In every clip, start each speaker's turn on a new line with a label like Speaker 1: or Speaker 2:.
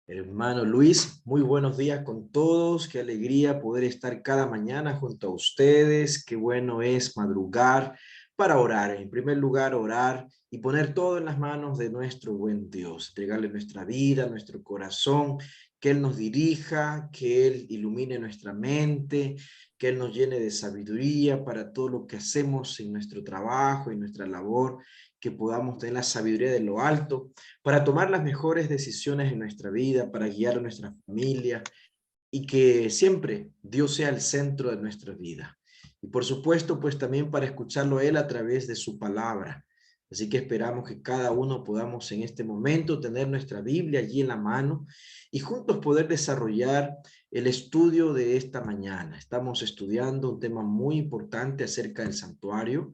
Speaker 1: Hermano Luis, muy buenos días con todos. Qué alegría poder estar cada mañana junto a ustedes. Qué bueno es madrugar para orar. En primer lugar, orar y poner todo en las manos de nuestro buen Dios. Entregarle nuestra vida, nuestro corazón, que Él nos dirija, que Él ilumine nuestra mente, que Él nos llene de sabiduría para todo lo que hacemos en nuestro trabajo y nuestra labor, que podamos tener la sabiduría de lo alto para tomar las mejores decisiones en nuestra vida, para guiar a nuestra familia y que siempre Dios sea el centro de nuestra vida. Y por supuesto, pues también para escucharlo a Él a través de su palabra. Así que esperamos que cada uno podamos en este momento tener nuestra Biblia allí en la mano y juntos poder desarrollar el estudio de esta mañana. Estamos estudiando un tema muy importante acerca del santuario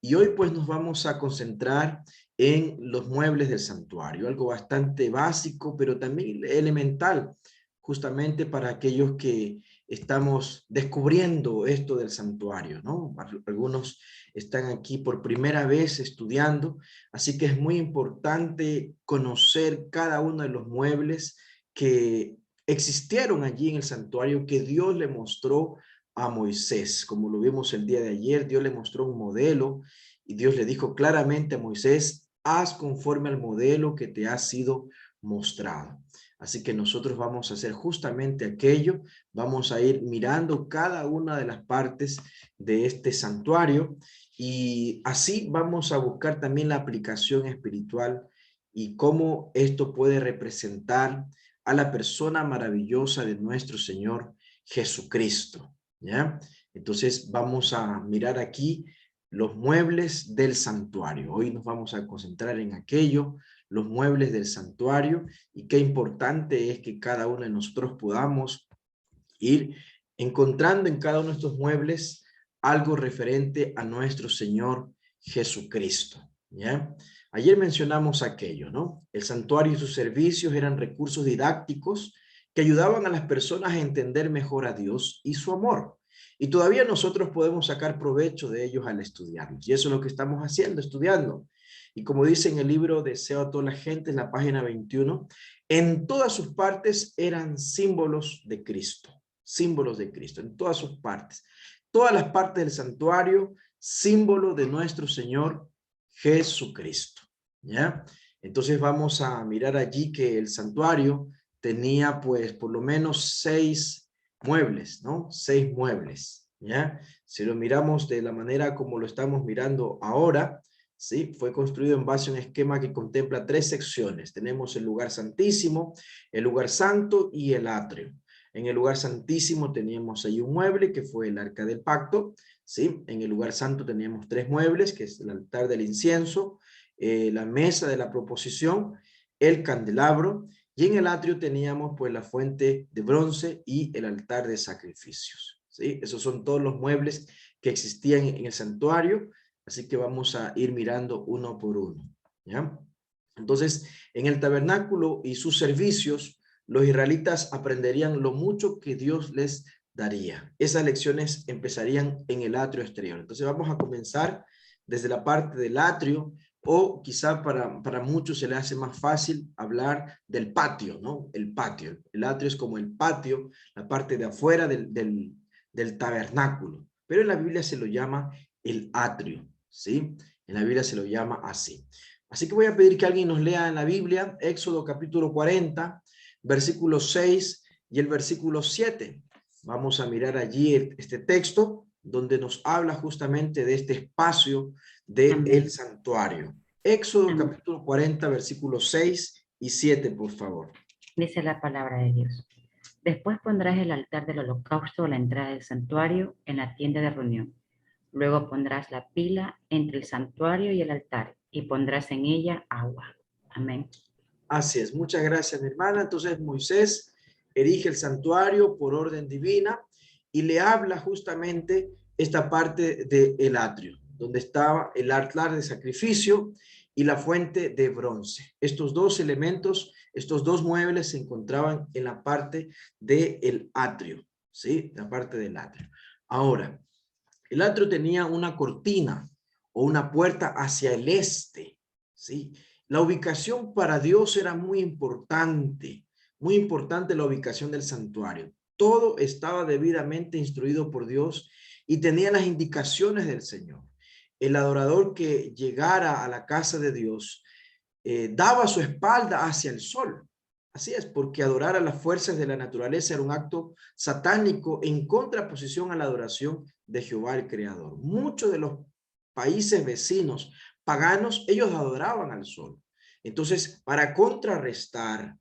Speaker 1: y hoy pues nos vamos a concentrar en los muebles del santuario, algo bastante básico, pero también elemental, justamente para aquellos que estamos descubriendo esto del santuario, ¿no? Algunos están aquí por primera vez estudiando, así que es muy importante conocer cada uno de los muebles que existieron allí en el santuario, que Dios le mostró a Moisés. Como lo vimos el día de ayer, Dios le mostró un modelo y Dios le dijo claramente a Moisés: haz conforme al modelo que te ha sido mostrado. Así que nosotros vamos a hacer justamente aquello, vamos a ir mirando cada una de las partes de este santuario y así vamos a buscar también la aplicación espiritual y cómo esto puede representar a la persona maravillosa de nuestro Señor Jesucristo, ¿ya? Entonces vamos a mirar aquí los muebles del santuario. Hoy nos vamos a concentrar en aquello, los muebles del santuario, y qué importante es que cada uno de nosotros podamos ir encontrando en cada uno de estos muebles algo referente a nuestro Señor Jesucristo, ¿ya? Ayer mencionamos aquello, ¿no? El santuario y sus servicios eran recursos didácticos que ayudaban a las personas a entender mejor a Dios y su amor. Y todavía nosotros podemos sacar provecho de ellos al estudiarlos. Y eso es lo que estamos haciendo, estudiando. Y como dice en el libro Deseo a toda la gente, en la página 21, en todas sus partes eran símbolos de Cristo. Símbolos de Cristo, en todas sus partes. Todas las partes del santuario, símbolo de nuestro Señor Jesucristo, ¿ya? Entonces vamos a mirar allí que el santuario tenía pues por lo menos 6 muebles, ¿no? 6 muebles, ¿ya? Si lo miramos de la manera como lo estamos mirando ahora, ¿sí? Fue construido en base a un esquema que contempla 3 secciones. Tenemos el lugar santísimo, el lugar santo y el atrio. En el lugar santísimo teníamos ahí un mueble que fue el arca del pacto, ¿sí? En el lugar santo teníamos 3 muebles, que es el altar del incienso, la mesa de la proposición, el candelabro, y en el atrio teníamos pues la fuente de bronce y el altar de sacrificios, ¿sí? Esos son todos los muebles que existían en el santuario, así que vamos a ir mirando uno por uno, ¿ya? Entonces, en el tabernáculo y sus servicios, los israelitas aprenderían lo mucho que Dios les daría. Esas lecciones empezarían en el atrio exterior. Entonces vamos a comenzar desde la parte del atrio, o quizá para muchos se le hace más fácil hablar del patio, ¿no? El patio. El atrio es como el patio, la parte de afuera del tabernáculo. Pero en la Biblia se lo llama el atrio, ¿sí? En la Biblia se lo llama así. Así que voy a pedir que alguien nos lea en la Biblia, Éxodo capítulo 40, versículo 6 y el versículo 7. Vamos a mirar allí este texto donde nos habla justamente de este espacio del santuario. Éxodo
Speaker 2: Amén.
Speaker 1: capítulo 40, versículos 6 y 7, por favor.
Speaker 2: Dice la palabra de Dios. Después pondrás el altar del holocausto a la entrada del santuario en la tienda de reunión. Luego pondrás la pila entre el santuario y el altar y pondrás en ella agua. Amén.
Speaker 1: Así es, muchas gracias, mi hermana. Entonces Moisés erige el santuario por orden divina y le habla justamente esta parte del atrio, donde estaba el altar de sacrificio y la fuente de bronce. Estos dos elementos, estos dos muebles se encontraban en la parte del atrio, ¿sí? La parte del atrio. Ahora, el atrio tenía una cortina o una puerta hacia el este, ¿sí? La ubicación para Dios era muy importante, muy importante la ubicación del santuario. Todo estaba debidamente instruido por Dios y tenía las indicaciones del Señor. El adorador que llegara a la casa de Dios daba su espalda hacia el sol. Así es, porque adorar a las fuerzas de la naturaleza era un acto satánico en contraposición a la adoración de Jehová el Creador. Muchos de los países vecinos paganos, ellos adoraban al sol. Entonces, para contrarrestar,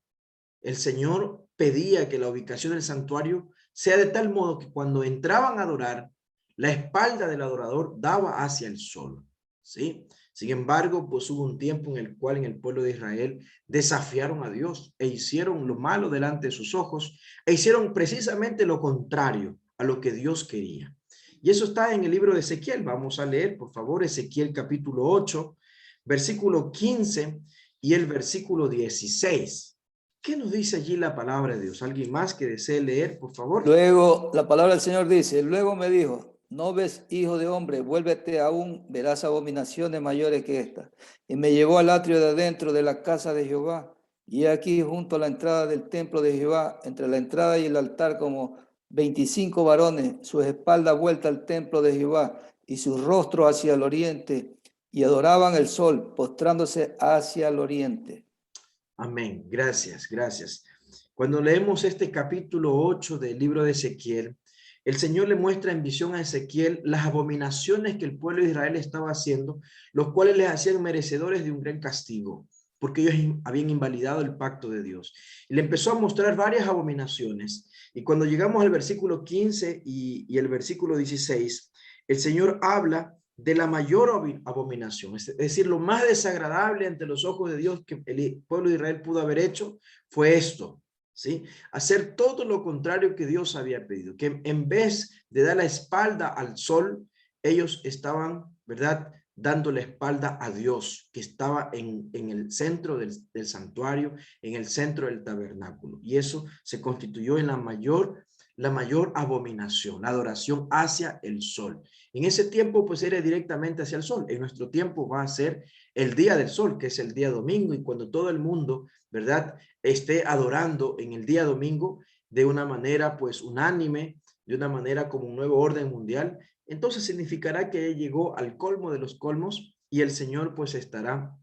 Speaker 1: el Señor pedía que la ubicación del santuario sea de tal modo que cuando entraban a adorar, la espalda del adorador daba hacia el sol. ¿Sí? Sin embargo, pues hubo un tiempo en el cual en el pueblo de Israel desafiaron a Dios e hicieron lo malo delante de sus ojos e hicieron precisamente lo contrario a lo que Dios quería. Y eso está en el libro de Ezequiel. Vamos a leer, por favor, Ezequiel capítulo 8, versículo 15 y el versículo 16. ¿Qué nos dice allí la palabra de Dios? ¿Alguien más que desee leer, por favor?
Speaker 3: Luego, la palabra del Señor dice, luego me dijo, no ves, hijo de hombre, vuélvete aún, verás abominaciones mayores que esta. Y me llevó al atrio de adentro de la casa de Jehová, y aquí junto a la entrada del templo de Jehová, entre la entrada y el altar, como 25 varones, sus espaldas vueltas al templo de Jehová, y sus rostros hacia el oriente, y adoraban el sol, postrándose hacia el oriente.
Speaker 1: Amén. Gracias, gracias. Cuando leemos este capítulo 8 del libro de Ezequiel, el Señor le muestra en visión a Ezequiel las abominaciones que el pueblo de Israel estaba haciendo, los cuales les hacían merecedores de un gran castigo, porque ellos habían invalidado el pacto de Dios. Y le empezó a mostrar varias abominaciones. Y cuando llegamos al versículo 15 y el versículo 16, el Señor habla de la mayor abominación, es decir, lo más desagradable ante los ojos de Dios que el pueblo de Israel pudo haber hecho fue esto, ¿sí? Hacer todo lo contrario que Dios había pedido, que en vez de dar la espalda al sol, ellos estaban, ¿verdad?, dando la espalda a Dios, que estaba en el centro del santuario, en el centro del tabernáculo. Y eso se constituyó en la mayor abominación, la adoración hacia el sol. En ese tiempo, pues era directamente hacia el sol. En nuestro tiempo va a ser el día del sol, que es el día domingo, y cuando todo el mundo, ¿verdad?, esté adorando en el día domingo de una manera, pues, unánime, de una manera como un nuevo orden mundial, entonces significará que llegó al colmo de los colmos y el Señor, pues, estará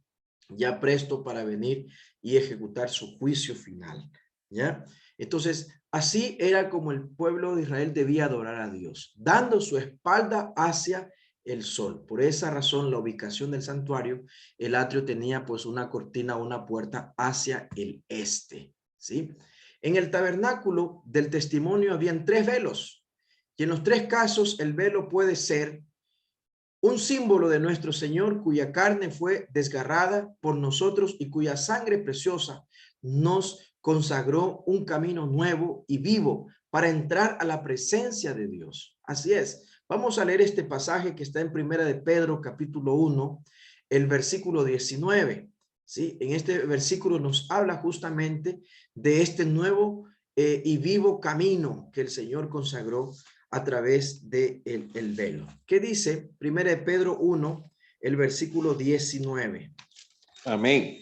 Speaker 1: ya presto para venir y ejecutar su juicio final, ¿ya? Entonces, así era como el pueblo de Israel debía adorar a Dios, dando su espalda hacia el sol. Por esa razón, la ubicación del santuario, el atrio tenía pues una cortina, una puerta hacia el este, ¿sí? En el tabernáculo del testimonio habían 3 velos, y en los 3 casos el velo puede ser un símbolo de nuestro Señor, cuya carne fue desgarrada por nosotros y cuya sangre preciosa nos consagró un camino nuevo y vivo para entrar a la presencia de Dios. Así es. Vamos a leer este pasaje que está en Primera de Pedro, capítulo 1, el versículo 19. ¿Sí? En este versículo nos habla justamente de este nuevo y vivo camino que el Señor consagró a través de el velo. ¿Qué dice? Primera de Pedro 1, el versículo 19.
Speaker 4: Amén.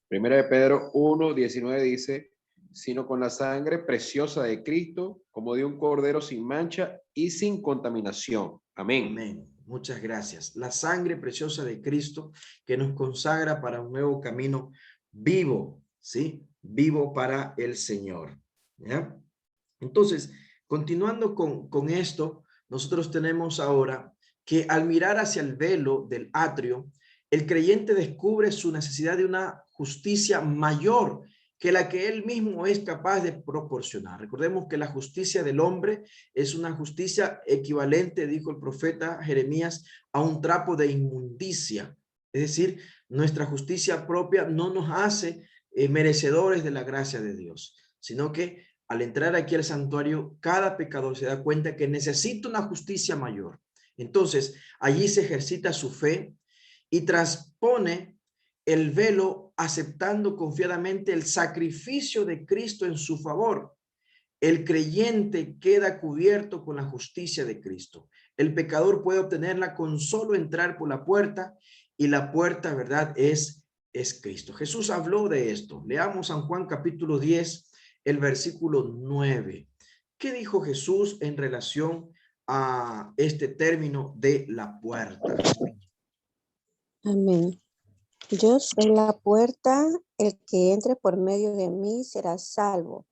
Speaker 4: Primera de Pedro 1, 19 dice, sino con la sangre preciosa de Cristo, como de un cordero sin mancha y sin contaminación. Amén.
Speaker 1: Amén. Muchas gracias. La sangre preciosa de Cristo que nos consagra para un nuevo camino vivo, ¿sí? Vivo para el Señor. ¿Ya? Entonces, continuando con esto, nosotros tenemos ahora que al mirar hacia el velo del atrio, el creyente descubre su necesidad de una justicia mayor que la que él mismo es capaz de proporcionar. Recordemos que la justicia del hombre es una justicia equivalente, dijo el profeta Jeremías, a un trapo de inmundicia. Es decir, nuestra justicia propia no nos hace merecedores de la gracia de Dios, sino que al entrar aquí al santuario, cada pecador se da cuenta que necesita una justicia mayor. Entonces, allí se ejercita su fe y transpone el velo aceptando confiadamente el sacrificio de Cristo en su favor. El creyente queda cubierto con la justicia de Cristo. El pecador puede obtenerla con solo entrar por la puerta y la puerta, ¿verdad?, es es Cristo. Jesús habló de esto. Leamos San Juan capítulo 10, el versículo 9. ¿Qué dijo Jesús en relación a este término de la puerta?
Speaker 5: Amén. Yo soy la puerta, el que entre por medio de mí será salvo.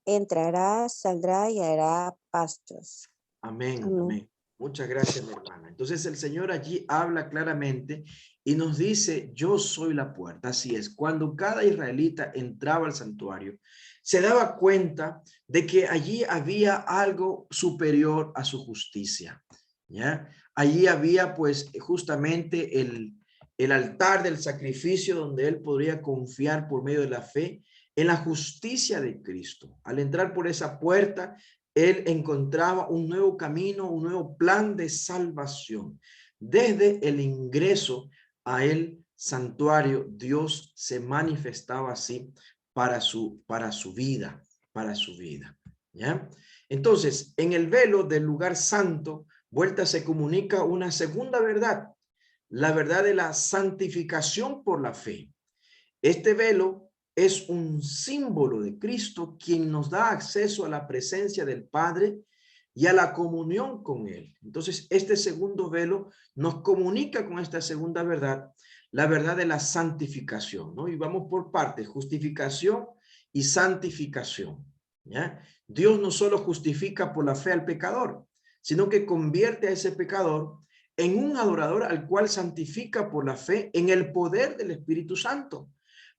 Speaker 5: Entrará, saldrá y hará pastos.
Speaker 1: Amén,
Speaker 5: Amén.
Speaker 1: amén. Muchas gracias, mi hermana. Entonces el Señor allí habla claramente y nos dice, yo soy la puerta. Así es, cuando cada israelita entraba al santuario, se daba cuenta de que allí había algo superior a su justicia, ¿ya? Allí había pues justamente el altar del sacrificio donde él podría confiar por medio de la fe en la justicia de Cristo. Al entrar por esa puerta, él encontraba un nuevo camino, un nuevo plan de salvación. Desde el ingreso a el santuario, Dios se manifestaba así para su vida, ¿ya? Entonces, en el velo del lugar santo, vuelta se comunica una segunda verdad, la verdad de la santificación por la fe. Este velo es un símbolo de Cristo, quien nos da acceso a la presencia del Padre y a la comunión con Él. Entonces, este segundo velo nos comunica con esta segunda verdad, la verdad de la santificación, ¿no? Y vamos por partes, justificación y santificación, ¿ya? Dios no solo justifica por la fe al pecador, sino que convierte a ese pecador en un adorador al cual santifica por la fe en el poder del Espíritu Santo,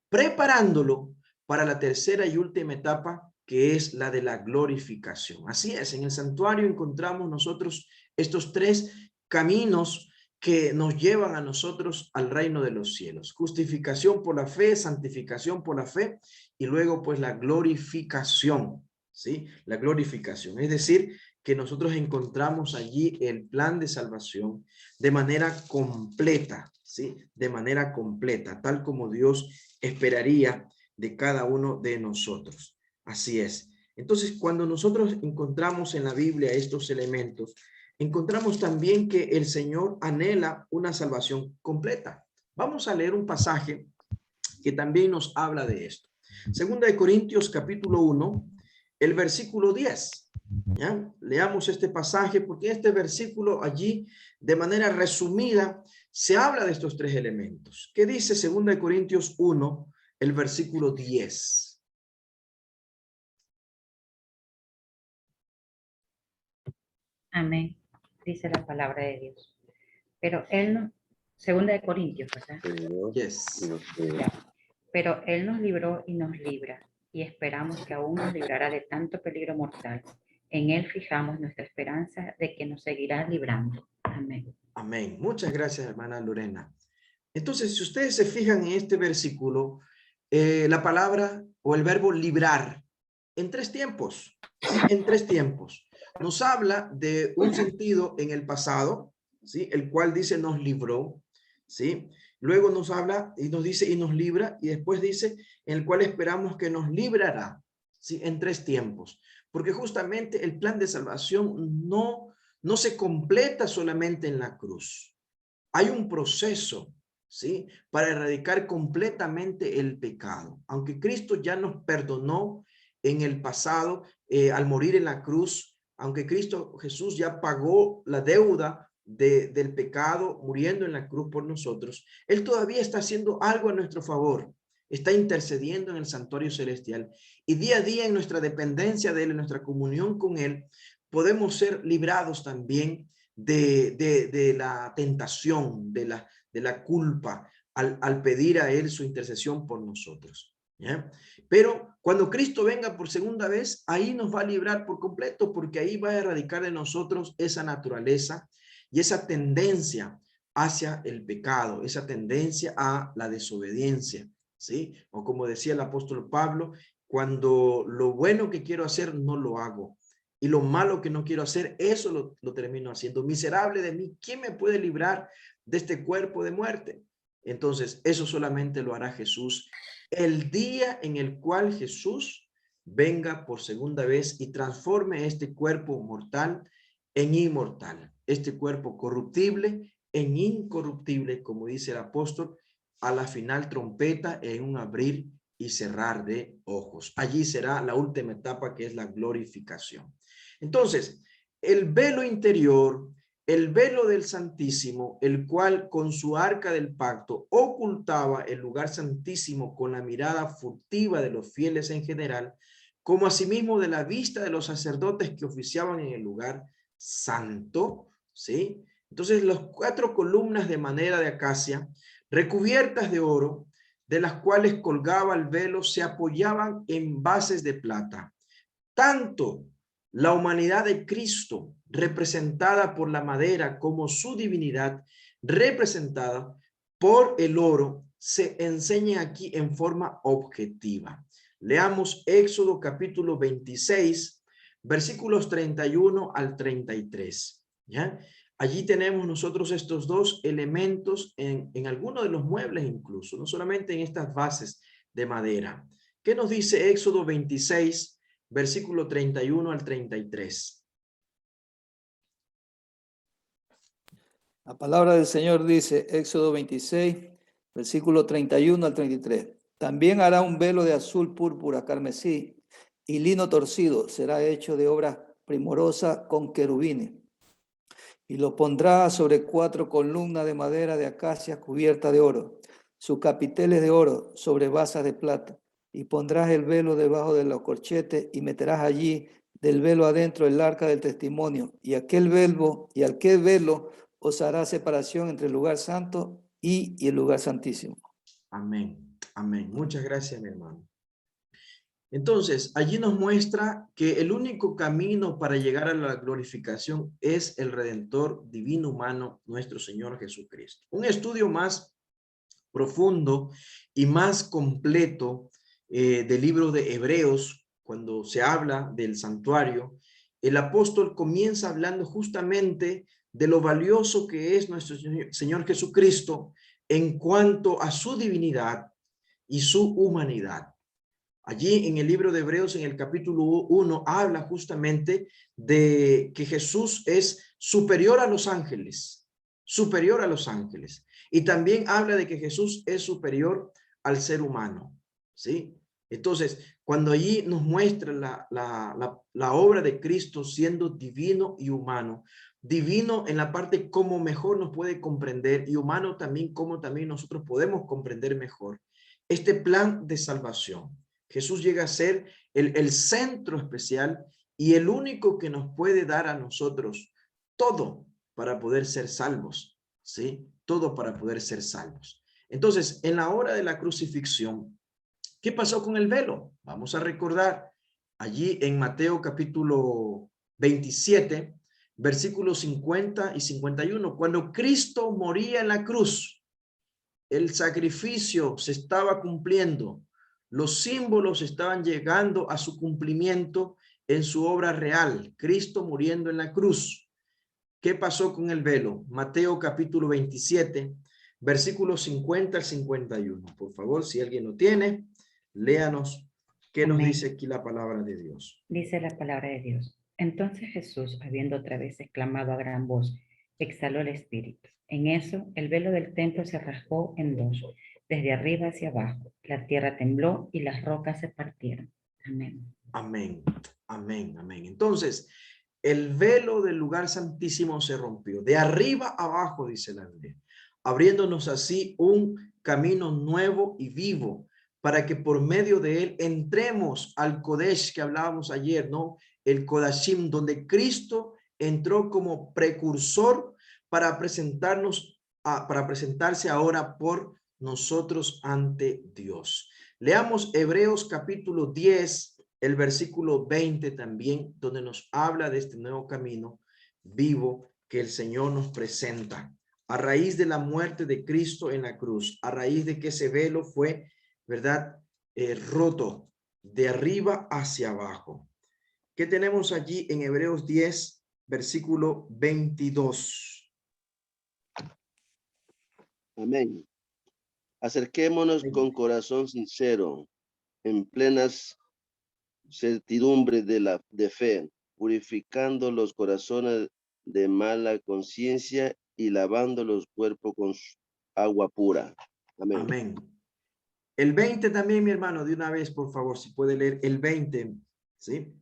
Speaker 1: preparándolo para la tercera y última etapa, que es la de la glorificación. Así es, en el santuario encontramos nosotros estos tres caminos que nos llevan a nosotros al reino de los cielos. Justificación por la fe, santificación por la fe y luego pues la glorificación, ¿sí? La glorificación, es decir, que nosotros encontramos allí el plan de salvación de manera completa, ¿sí? De manera completa, tal como Dios esperaría de cada uno de nosotros. Así es. Entonces, cuando nosotros encontramos en la Biblia estos elementos, encontramos también que el Señor anhela una salvación completa. Vamos a leer un pasaje que también nos habla de esto. Segunda de Corintios capítulo 1, el versículo 10. ¿Ya? Leamos este pasaje porque este versículo allí, de manera resumida, se habla de estos tres elementos. ¿Qué dice 2 Corintios 1, el versículo 10?
Speaker 2: Amén. Dice la palabra de Dios. Pero Él nos, segunda de Corintios, ¿verdad?
Speaker 1: Yes.
Speaker 2: Ya. Pero Él nos libró y nos libra, y esperamos que aún nos librará de tanto peligro mortal. En Él fijamos nuestra esperanza de que nos seguirá librando. Amén.
Speaker 1: Amén. Muchas gracias, hermana Lorena. Entonces, si ustedes se fijan en este versículo, la palabra o el verbo librar, en tres tiempos, ¿sí? En tres tiempos. Nos habla de un sentido en el pasado, ¿sí? El cual dice nos libró, ¿sí? Luego nos habla y nos dice y nos libra, y después dice en el cual esperamos que nos librará, ¿sí? En tres tiempos. Porque justamente el plan de salvación no se completa solamente en la cruz. Hay un proceso, ¿sí? Para erradicar completamente el pecado. Aunque Cristo ya nos perdonó en el pasado, al morir en la cruz, aunque Cristo Jesús ya pagó la deuda del pecado muriendo en la cruz por nosotros, Él todavía está haciendo algo a nuestro favor. Está intercediendo en el santuario celestial y día a día en nuestra dependencia de Él, en nuestra comunión con Él, podemos ser librados también de la tentación, de la culpa, al pedir a Él su intercesión por nosotros, ¿ya? Pero cuando Cristo venga por segunda vez, ahí nos va a librar por completo, porque ahí va a erradicar de nosotros esa naturaleza y esa tendencia hacia el pecado, esa tendencia a la desobediencia, ¿sí? O como decía el apóstol Pablo, cuando lo bueno que quiero hacer no lo hago, y lo malo que no quiero hacer, eso lo termino haciendo. Miserable de mí, ¿quién me puede librar de este cuerpo de muerte? Entonces, eso solamente lo hará Jesús el día en el cual Jesús venga por segunda vez y transforme este cuerpo mortal en inmortal, este cuerpo corruptible en incorruptible, como dice el apóstol, a la final trompeta en un abrir y cerrar de ojos. Allí será la última etapa, que es la glorificación. Entonces, el velo interior, el velo del Santísimo, el cual con su arca del pacto ocultaba el lugar santísimo con la mirada furtiva de los fieles en general, como asimismo de la vista de los sacerdotes que oficiaban en el lugar santo, ¿sí? Entonces, las 4 columnas de madera de acacia, recubiertas de oro, de las cuales colgaba el velo, se apoyaban en bases de plata. Tanto la humanidad de Cristo, representada por la madera, como su divinidad, representada por el oro, se enseña aquí en forma objetiva. Leamos Éxodo capítulo 26, versículos 31 al 33. ¿Ya? Allí tenemos nosotros estos dos elementos en algunos de los muebles incluso, no solamente en estas bases de madera. ¿Qué nos dice Éxodo 26, versículo 31 al 33?
Speaker 3: La palabra del Señor dice, Éxodo 26, versículo 31 al 33. También hará un velo de azul, púrpura, carmesí y lino torcido. Será hecho de obra primorosa con querubines. Y lo pondrá sobre 4 columnas de madera de acacia cubierta de oro. Sus capiteles de oro sobre basas de plata. Y pondrás el velo debajo de los corchetes y meterás allí del velo adentro el arca del testimonio. Y aquel velo os hará separación entre el lugar santo y el lugar santísimo.
Speaker 1: Amén, amén. Muchas gracias, mi hermano. Entonces, allí nos muestra que el único camino para llegar a la glorificación es el Redentor divino humano, nuestro Señor Jesucristo. Un estudio más profundo y más completo del libro de Hebreos, cuando se habla del santuario, el apóstol comienza hablando justamente de lo valioso que es nuestro Señor Jesucristo en cuanto a su divinidad y su humanidad. Allí en el libro de Hebreos, en el capítulo 1, habla justamente de que Jesús es superior a los ángeles, superior a los ángeles. Y también habla de que Jesús es superior al ser humano, ¿sí? Entonces, cuando allí nos muestra la obra de Cristo siendo divino y humano, divino en la parte como mejor nos puede comprender y humano también como también nosotros podemos comprender mejor este plan de salvación. Jesús llega a ser el centro especial y el único que nos puede dar a nosotros todo para poder ser salvos, ¿sí? Todo para poder ser salvos. Entonces, en la hora de la crucifixión, ¿qué pasó con el velo? Vamos a recordar allí en Mateo capítulo 27, versículos 50 y 51, cuando Cristo moría en la cruz, el sacrificio se estaba cumpliendo, los símbolos estaban llegando a su cumplimiento en su obra real, Cristo muriendo en la cruz. ¿Qué pasó con el velo? Mateo capítulo 27, versículos 50 al 51. Por favor, si alguien lo tiene, léanos qué nos dice aquí la palabra de Dios.
Speaker 2: Dice la palabra de Dios. Entonces Jesús, habiendo otra vez exclamado a gran voz, exhaló el espíritu. En eso, el velo del templo se rasgó en dos, desde arriba hacia abajo. La tierra tembló y las rocas se partieron. Amén.
Speaker 1: Amén, amén, amén. Entonces, el velo del lugar santísimo se rompió, de arriba abajo, dice la Biblia, abriéndonos así un camino nuevo y vivo, para que por medio de él entremos al Kodesh que hablábamos ayer, ¿no? El Kodashim, donde Cristo entró como precursor para para presentarse ahora por nosotros ante Dios. Leamos Hebreos capítulo 10, el versículo 20 también, donde nos habla de este nuevo camino vivo que el Señor nos presenta a raíz de la muerte de Cristo en la cruz, a raíz de que ese velo fue, ¿verdad? Roto de arriba hacia abajo. ¿Qué tenemos allí en Hebreos 10, versículo 22?
Speaker 6: Amén. Acerquémonos con corazón sincero, en plenas certidumbre de fe, purificando los corazones de mala conciencia y lavando los cuerpos con agua pura. Amén.
Speaker 1: Amén. El 20 también, mi hermano, de una vez, por favor, si puede leer el 20, ¿sí?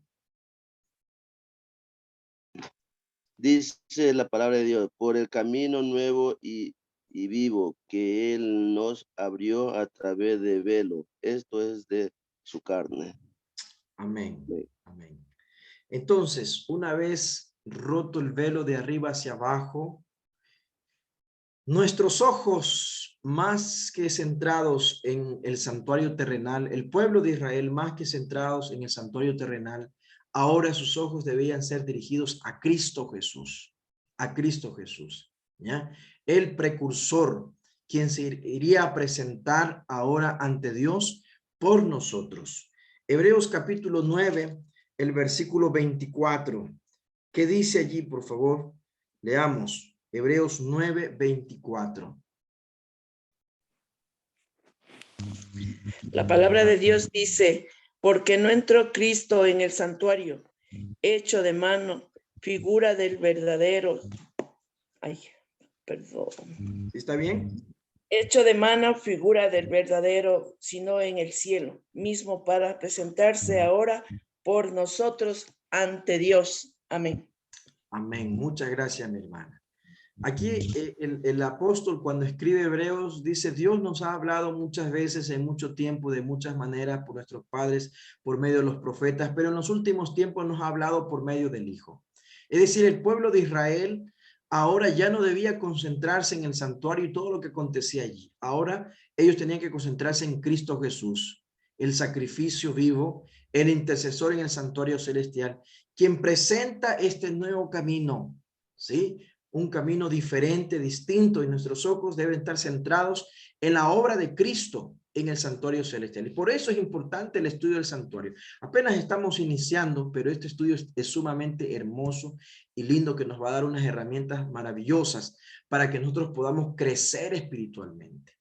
Speaker 6: Dice la palabra de Dios, por el camino nuevo y vivo que Él nos abrió a través de velo. Esto es de su carne.
Speaker 1: Amén.
Speaker 6: Amén.
Speaker 1: Amén. Entonces, una vez roto el velo de arriba hacia abajo, nuestros ojos más que centrados en el santuario terrenal, el pueblo de Israel más que centrados en el santuario terrenal, ahora sus ojos debían ser dirigidos a Cristo Jesús, a Cristo Jesús, ¿ya? El precursor, quien se iría a presentar ahora ante Dios por nosotros. Hebreos capítulo 9, el versículo 24. ¿Qué dice allí, por favor? Leamos. Hebreos 9, 24.
Speaker 7: La palabra de Dios dice, porque no entró Cristo en el santuario, hecho de mano, figura del verdadero. Ay, perdón.
Speaker 1: ¿Está bien?
Speaker 7: Hecho de mano, figura del verdadero, sino en el cielo, mismo para presentarse ahora por nosotros ante Dios. Amén.
Speaker 1: Amén. Muchas gracias, mi hermana. Aquí el apóstol cuando escribe Hebreos dice, Dios nos ha hablado muchas veces en mucho tiempo, de muchas maneras, por nuestros padres, por medio de los profetas, pero en los últimos tiempos nos ha hablado por medio del Hijo. Es decir, el pueblo de Israel ahora ya no debía concentrarse en el santuario y todo lo que acontecía allí. Ahora ellos tenían que concentrarse en Cristo Jesús, el sacrificio vivo, el intercesor en el santuario celestial, quien presenta este nuevo camino, ¿sí? Un camino diferente, distinto, y nuestros ojos deben estar centrados en la obra de Cristo en el santuario celestial. Y por eso es importante el estudio del santuario. Apenas estamos iniciando, pero este estudio es sumamente hermoso y lindo, que nos va a dar unas herramientas maravillosas para que nosotros podamos crecer espiritualmente.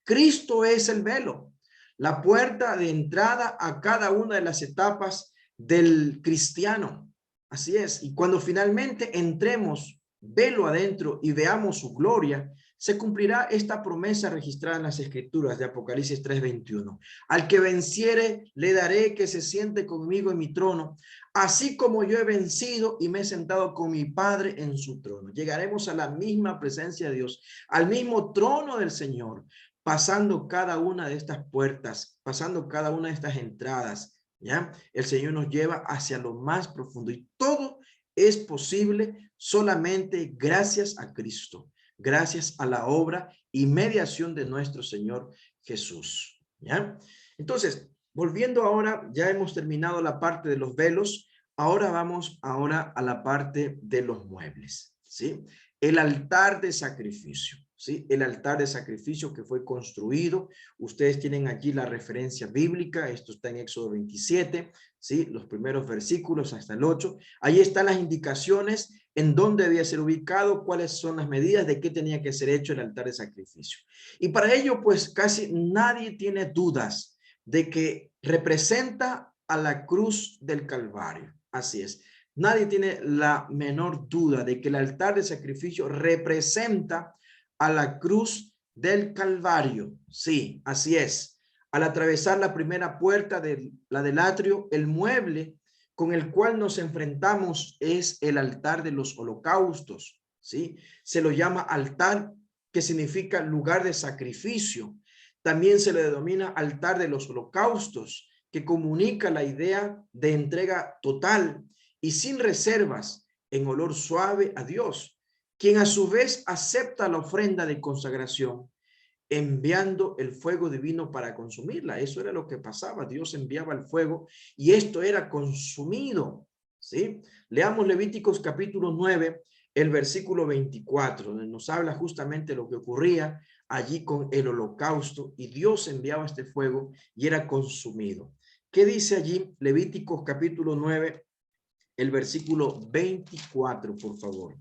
Speaker 1: Cristo es el velo, la puerta de entrada a cada una de las etapas del cristiano. Así es. Y cuando finalmente entremos velo adentro y veamos su gloria, se cumplirá esta promesa registrada en las escrituras de Apocalipsis 3:21. Al que venciere, le daré que se siente conmigo en mi trono, así como yo he vencido y me he sentado con mi Padre en su trono. Llegaremos a la misma presencia de Dios, al mismo trono del Señor, pasando cada una de estas puertas, pasando cada una de estas entradas, ¿ya? El Señor nos lleva hacia lo más profundo y todo es posible solamente gracias a Cristo, gracias a la obra y mediación de nuestro Señor Jesús, ¿ya? Entonces, volviendo ahora, ya hemos terminado la parte de los velos, ahora vamos a la parte de los muebles, ¿sí? El altar de sacrificio, ¿sí? El altar de sacrificio que fue construido. Ustedes tienen aquí la referencia bíblica, esto está en Éxodo 27, ¿sí? Los primeros versículos hasta el 8. Ahí están las indicaciones en dónde debía ser ubicado, cuáles son las medidas, de qué tenía que ser hecho el altar de sacrificio. Y para ello, pues casi nadie tiene dudas de que representa a la cruz del Calvario. Así es. Nadie tiene la menor duda de que el altar de sacrificio representa a la cruz del Calvario. Sí, así es. Al atravesar la primera puerta de la del atrio, el mueble con el cual nos enfrentamos es el altar de los holocaustos, ¿sí? Se lo llama altar, que significa lugar de sacrificio. También se le denomina altar de los holocaustos, que comunica la idea de entrega total y sin reservas en olor suave a Dios, quien a su vez acepta la ofrenda de consagración, enviando el fuego divino para consumirla. Eso era lo que pasaba. Dios enviaba el fuego y esto era consumido, ¿sí? Leamos Levíticos capítulo 9, el versículo 24, donde nos habla justamente lo que ocurría allí con el holocausto, y Dios enviaba este fuego y era consumido. ¿Qué dice allí Levíticos capítulo 9, el versículo 24, por favor?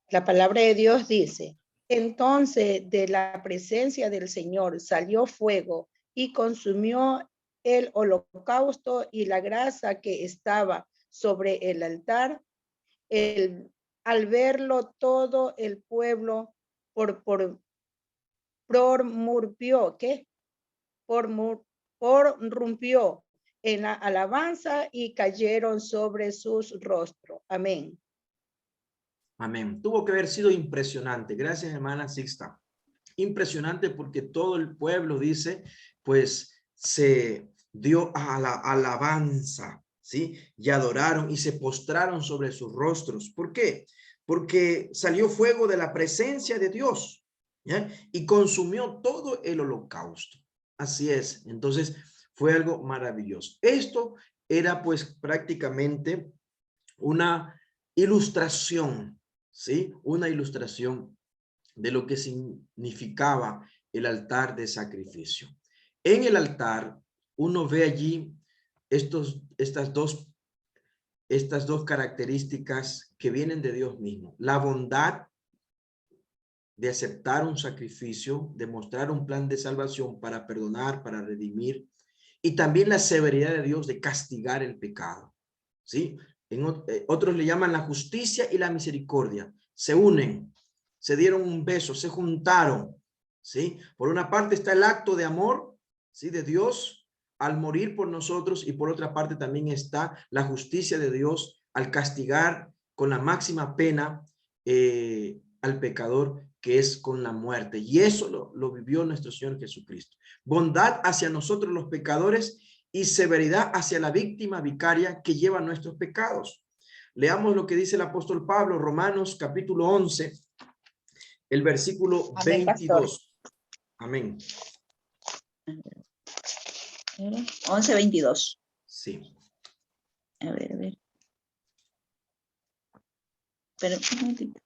Speaker 8: La palabra de Dios dice, entonces de la presencia del Señor salió fuego y consumió el holocausto y la grasa que estaba sobre el altar. Al verlo todo el pueblo, por prorrumpió, ¿qué? Prorrumpió en la alabanza y cayeron sobre sus rostros. Amén.
Speaker 1: Amén. Tuvo que haber sido impresionante. Gracias, hermana Sixta. Impresionante porque todo el pueblo, dice, pues se dio a la alabanza, ¿sí? Y adoraron y se postraron sobre sus rostros. ¿Por qué? Porque salió fuego de la presencia de Dios, ¿ya? Y consumió todo el holocausto. Así es. Entonces fue algo maravilloso. Esto era pues prácticamente una ilustración, ¿sí? Una ilustración de lo que significaba el altar de sacrificio. En el altar, uno ve allí estas dos características que vienen de Dios mismo. La bondad de aceptar un sacrificio, de mostrar un plan de salvación para perdonar, para redimir, y también la severidad de Dios de castigar el pecado, ¿sí? Otros le llaman la justicia y la misericordia. Se unen, se dieron un beso, se juntaron, ¿sí? Por una parte está el acto de amor, ¿sí? De Dios al morir por nosotros, y por otra parte también está la justicia de Dios al castigar con la máxima pena al pecador, que es con la muerte. Y eso lo vivió nuestro Señor Jesucristo. Bondad hacia nosotros los pecadores y severidad hacia la víctima vicaria que lleva nuestros pecados. Leamos lo que dice el apóstol Pablo, Romanos capítulo 11, el versículo
Speaker 9: Amén,
Speaker 1: 22. Amén.
Speaker 9: 11:22.
Speaker 1: Sí.
Speaker 9: A ver. Pero un momentito.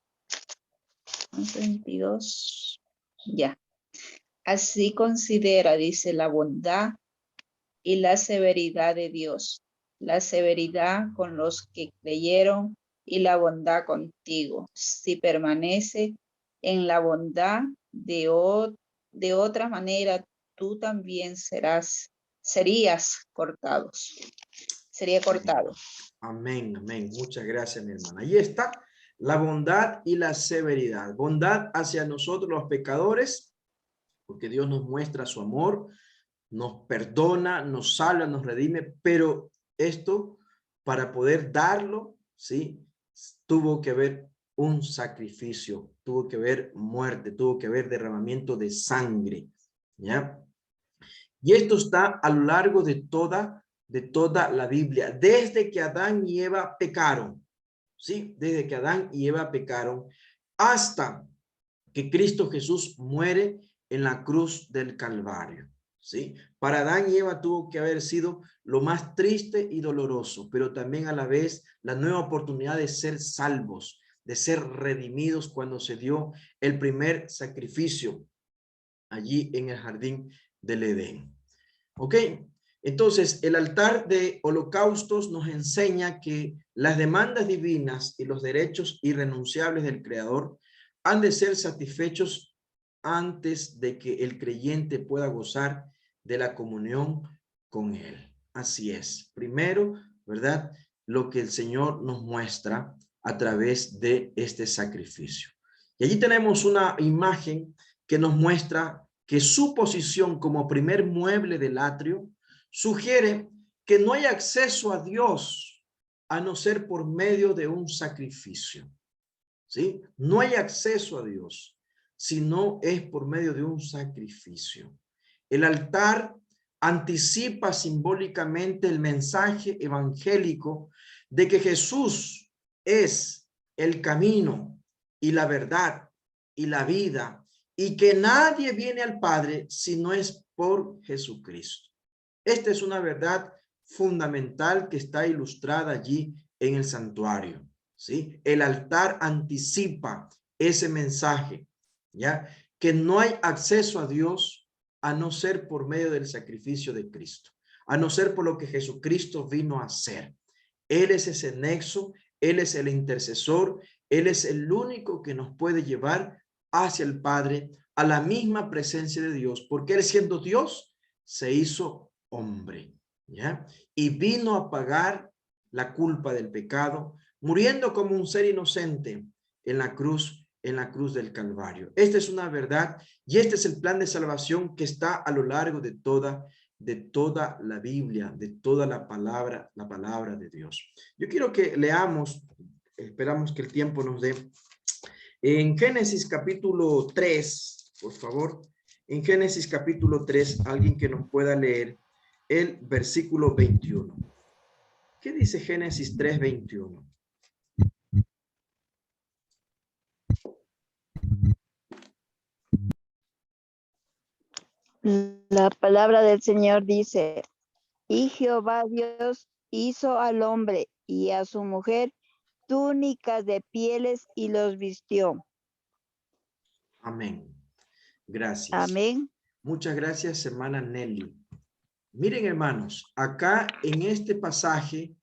Speaker 9: 11:22. Ya. Así considera, dice, la bondad y la severidad de Dios. La severidad con los que creyeron y la bondad contigo. Si permanece en la bondad, de otra manera, tú también serías cortados. Sería cortado.
Speaker 1: Amén, amén. Muchas gracias, mi hermana. Ahí está la bondad y la severidad. Bondad hacia nosotros los pecadores, porque Dios nos muestra su amor, nos perdona, nos salva, nos redime, pero esto, para poder darlo, ¿sí? Tuvo que haber un sacrificio, tuvo que haber muerte, tuvo que haber derramamiento de sangre, ¿ya? Y esto está a lo largo de toda la Biblia, desde que Adán y Eva pecaron, ¿sí? Desde que Adán y Eva pecaron hasta que Cristo Jesús muere en la cruz del Calvario, ¿sí? Para Adán y Eva tuvo que haber sido lo más triste y doloroso, pero también a la vez la nueva oportunidad de ser salvos, de ser redimidos cuando se dio el primer sacrificio allí en el jardín del Edén. ¿Ok? Entonces, el altar de holocaustos nos enseña que las demandas divinas y los derechos irrenunciables del Creador han de ser satisfechos antes de que el creyente pueda gozar de la comunión con Él. Así es. Primero, ¿verdad? Lo que el Señor nos muestra a través de este sacrificio. Y allí tenemos una imagen que nos muestra que su posición como primer mueble del atrio sugiere que no hay acceso a Dios a no ser por medio de un sacrificio. ¿Sí? No hay acceso a Dios si no es por medio de un sacrificio. El altar anticipa simbólicamente el mensaje evangélico de que Jesús es el camino y la verdad y la vida, y que nadie viene al Padre si no es por Jesucristo. Esta es una verdad fundamental que está ilustrada allí en el santuario, ¿sí? El altar anticipa ese mensaje, ¿ya? Que no hay acceso a Dios a no ser por medio del sacrificio de Cristo, a no ser por lo que Jesucristo vino a hacer. Él es ese nexo, Él es el intercesor, Él es el único que nos puede llevar hacia el Padre, a la misma presencia de Dios, porque Él, siendo Dios, se hizo hombre, ¿ya? Y vino a pagar la culpa del pecado, muriendo como un ser inocente en la cruz en la cruz del Calvario. Esta es una verdad y este es el plan de salvación que está a lo largo de toda la Biblia, de toda la palabra de Dios. Yo quiero que leamos, esperamos que el tiempo nos dé, en Génesis capítulo 3, por favor, en Génesis capítulo 3, alguien que nos pueda leer el versículo 21. ¿Qué dice Génesis 3, 21?
Speaker 10: La palabra del Señor dice, y Jehová Dios hizo al hombre y a su mujer túnicas de pieles y los vistió.
Speaker 1: Amén. Gracias.
Speaker 10: Amén.
Speaker 1: Muchas gracias, hermana Nelly. Miren, hermanos, acá en este pasaje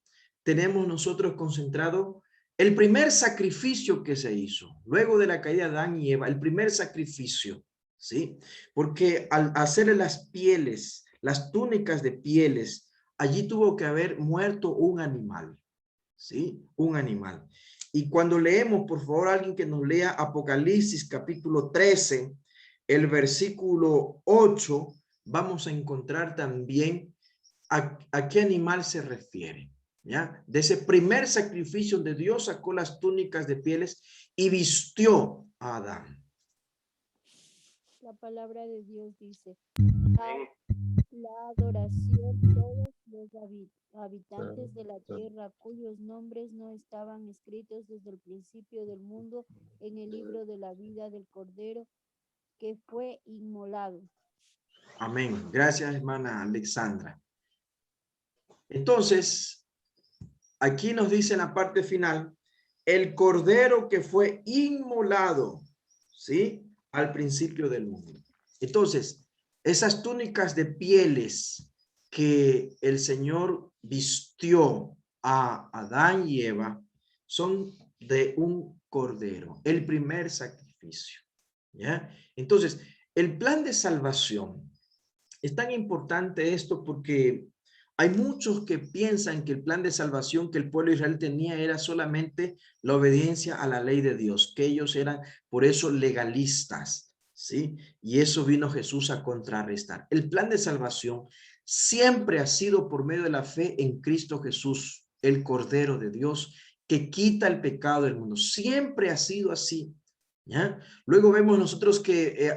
Speaker 1: tenemos nosotros concentrado el primer sacrificio que se hizo, luego de la caída de Adán y Eva, el primer sacrificio, ¿sí? Porque al hacerle las pieles, las túnicas de pieles, allí tuvo que haber muerto un animal, ¿sí? Un animal. Y cuando leemos, por favor, alguien que nos lea Apocalipsis capítulo 13, el versículo 8, vamos a encontrar también a qué animal se refiere, ¿ya? De ese primer sacrificio donde Dios sacó las túnicas de pieles y vistió a Adán.
Speaker 11: La palabra de Dios dice, la adoración de todos los habitantes de la tierra cuyos nombres no estaban escritos desde el principio del mundo en el libro de la vida del Cordero que fue inmolado.
Speaker 1: Amén. Gracias, hermana Alexandra. Entonces, aquí nos dice en la parte final, el Cordero que fue inmolado, ¿sí? Al principio del mundo. Entonces, esas túnicas de pieles que el Señor vistió a Adán y Eva son de un cordero, el primer sacrificio, ¿ya? Entonces, el plan de salvación es tan importante esto porque hay muchos que piensan que el plan de salvación que el pueblo de Israel tenía era solamente la obediencia a la ley de Dios, que ellos eran por eso legalistas, ¿sí? Y eso vino Jesús a contrarrestar. El plan de salvación siempre ha sido por medio de la fe en Cristo Jesús, el Cordero de Dios, que quita el pecado del mundo. Siempre ha sido así, ¿ya? Luego vemos nosotros que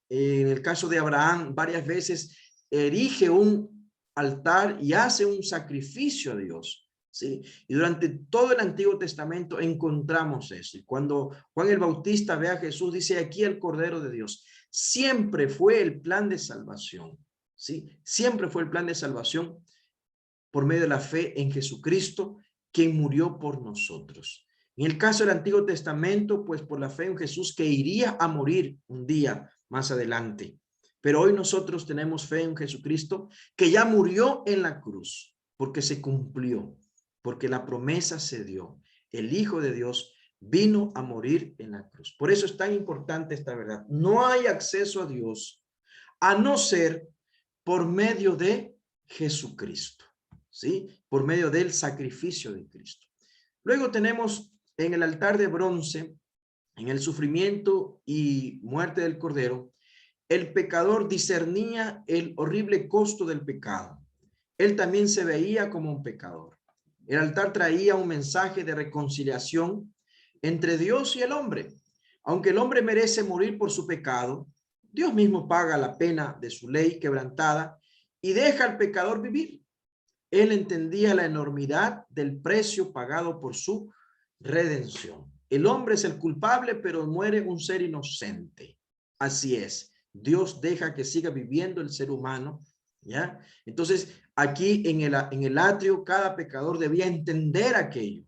Speaker 1: en el caso de Abraham varias veces erige un altar y hace un sacrificio a Dios, ¿sí? Y durante todo el Antiguo Testamento encontramos eso. Y cuando Juan el Bautista ve a Jesús, dice aquí el Cordero de Dios. Siempre fue el plan de salvación, ¿sí? Siempre fue el plan de salvación por medio de la fe en Jesucristo, quien murió por nosotros. En el caso del Antiguo Testamento, pues por la fe en Jesús que iría a morir un día más adelante. Pero hoy nosotros tenemos fe en Jesucristo que ya murió en la cruz porque se cumplió, porque la promesa se dio. El Hijo de Dios vino a morir en la cruz. Por eso es tan importante esta verdad. No hay acceso a Dios a no ser por medio de Jesucristo, ¿sí? Por medio del sacrificio de Cristo. Luego tenemos en el altar de bronce, en el sufrimiento y muerte del Cordero, el pecador discernía el horrible costo del pecado. Él también se veía como un pecador. El altar traía un mensaje de reconciliación entre Dios y el hombre. Aunque el hombre merece morir por su pecado, Dios mismo paga la pena de su ley quebrantada y deja al pecador vivir. Él entendía la enormidad del precio pagado por su redención. El hombre es el culpable, pero muere un ser inocente. Así es. Dios deja que siga viviendo el ser humano, ¿ya? Entonces, aquí en el atrio, cada pecador debía entender aquello,